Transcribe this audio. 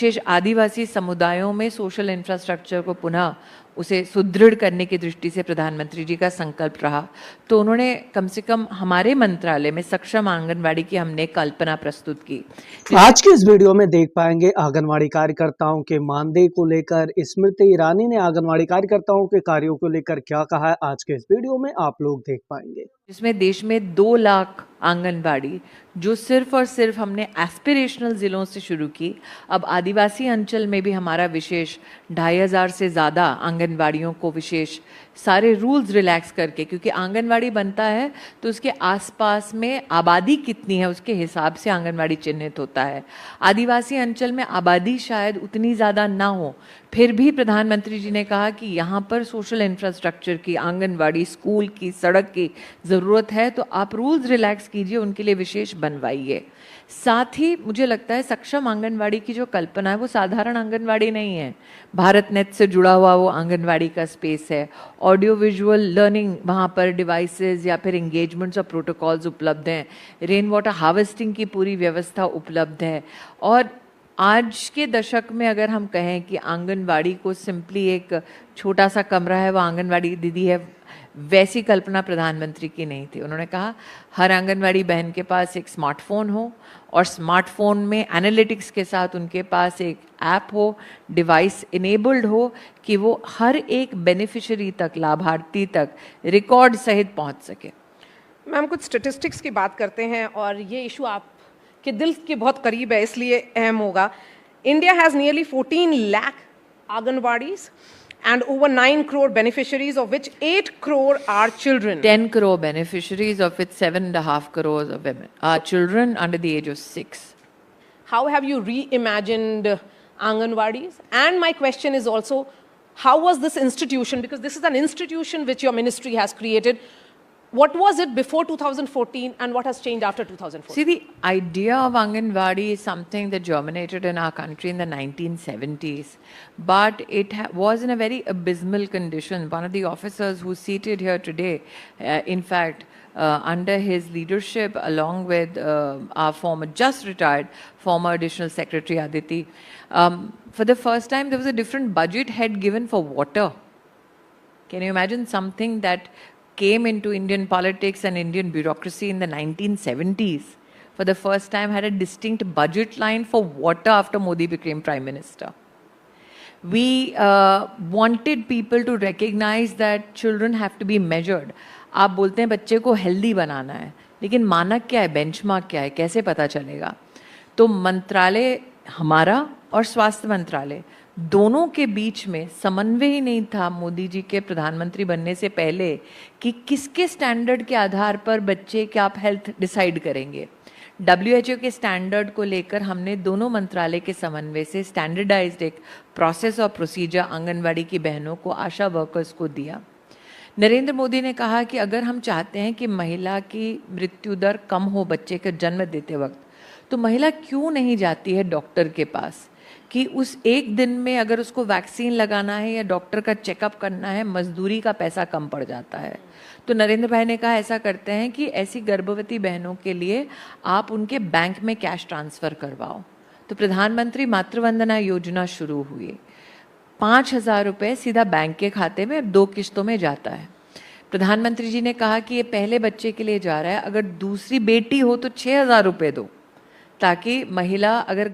विशेष आदिवासी समुदायों में social infrastructure को पुनः उसे सुदृढ़ करने की दृष्टि से प्रधानमंत्री जी का संकल्प रहा, तो उन्होंने कम से कम हमारे मंत्रालय में सक्षम आंगनवाड़ी की हमने कल्पना प्रस्तुत की। आज के इस वीडियो में देख पाएंगे आंगनवाड़ी कार्यकर्ताओं के मानदेय को लेकर स्मृति ईरानी ने आंगनवाड़ी कार्यकर्ताओं के कार्यों को लेकर क्या कहा है, आज के इस वीडियो में आप लोग देख पाएंगे। जिसमें देश में 2 लाख आंगनबाड़ी जो सिर्फ और सिर्फ हमने एस्पिरेशनल जिलों से शुरू की, अब आदिवासी अंचल में भी हमारा विशेष 2500 से ज़्यादा आंगनबाड़ियों को विशेष सारे रूल्स रिलैक्स करके, क्योंकि आंगनबाड़ी बनता है तो उसके आसपास में आबादी कितनी है उसके हिसाब से आंगनबाड़ी चिन्हित होता है। आदिवासी अंचल में आबादी शायद उतनी ज़्यादा ना हो, फिर भी प्रधानमंत्री जी ने कहा कि यहाँ पर सोशल इंफ्रास्ट्रक्चर की, आंगनबाड़ी, स्कूल की, सड़क की ज़रूरत है, तो आप रूल्स रिलैक्स कीजिए, उनके लिए विशेष बनवाइए। साथ ही मुझे लगता है सक्षम आंगनबाड़ी की जो कल्पना है वो साधारण आंगनबाड़ी नहीं है। भारत नेट से जुड़ा हुआ वो आंगनबाड़ी का स्पेस है, ऑडियो विजुअल लर्निंग वहाँ पर डिवाइसेस या फिर एंगेजमेंट्स और प्रोटोकॉल्स उपलब्ध हैं, रेन वाटर हार्वेस्टिंग की पूरी व्यवस्था उपलब्ध है। और आज के दशक में अगर हम कहें कि आंगनबाड़ी को सिंपली एक छोटा सा कमरा है, वो आंगनबाड़ी दीदी है, वैसी कल्पना प्रधानमंत्री की नहीं थी। उन्होंने कहा हर आंगनबाड़ी बहन के पास एक स्मार्टफोन हो और स्मार्टफोन में एनालिटिक्स के साथ उनके पास एक ऐप हो, डिवाइस इनेबल्ड हो कि वो हर एक बेनिफिशियरी तक, लाभार्थी तक रिकॉर्ड सहित पहुंच सके। मैम, कुछ स्टेटिस्टिक्स की बात करते हैं और ये इशू आपके दिल के बहुत करीब है, इसलिए अहम होगा। India has nearly 14 lakh anganwadis and over 9 crore beneficiaries, of which 8 crore are children. 10 crore beneficiaries, of which 7.5 crores of women are children under the age of 6. How have you reimagined Anganwadis? And my question is also, how was this institution, because this is an institution which your ministry has created, what was it before 2014 and what has changed after 2014? See, the idea of Anganwadi is something that germinated in our country in the 1970s, but it was in a very abysmal condition. One of the officers who's seated here today, in fact, under his leadership, along with our former, just retired, former Additional Secretary Aditi, for the first time there was a different budget head given for water. Can you imagine something that came into Indian politics and Indian bureaucracy in the 1970s, for the first time had a distinct budget line for water after Modi became Prime Minister. We wanted people to recognize that children have to be measured. आप बोलते हैं बच्चे को healthy बनाना है, लेकिन मानक क्या है, बेंचमार्क क्या है, कैसे पता चलेगा? तो मंत्रालय हमारा और स्वास्थ्य मंत्रालय दोनों के बीच में समन्वय ही नहीं था मोदी जी के प्रधानमंत्री बनने से पहले कि किसके स्टैंडर्ड के आधार पर बच्चे के आप हेल्थ डिसाइड करेंगे। WHO के स्टैंडर्ड को लेकर हमने दोनों मंत्रालय के समन्वय से स्टैंडर्डाइज्ड एक प्रोसेस और प्रोसीजर आंगनवाड़ी की बहनों को, आशा वर्कर्स को दिया। नरेंद्र मोदी ने कहा कि अगर हम चाहते हैं कि महिला की मृत्यु दर कम हो बच्चे के जन्म देते वक्त, तो महिला क्यों नहीं जाती है डॉक्टर के पास कि उस एक दिन में अगर उसको वैक्सीन लगाना है या डॉक्टर का चेकअप करना है, मजदूरी का पैसा कम पड़ जाता है। तो नरेंद्र भाई ने कहा ऐसा करते हैं कि ऐसी गर्भवती बहनों के लिए आप उनके बैंक में कैश ट्रांसफ़र करवाओ। तो प्रधानमंत्री मातृवंदना योजना शुरू हुई, 5,000 रुपये सीधा बैंक के खाते में 2 किस्तों में जाता है। प्रधानमंत्री जी ने कहा कि ये पहले बच्चे के लिए जा रहा है, अगर दूसरी बेटी हो तो 6,000 रुपये दो, ताकि महिला अगर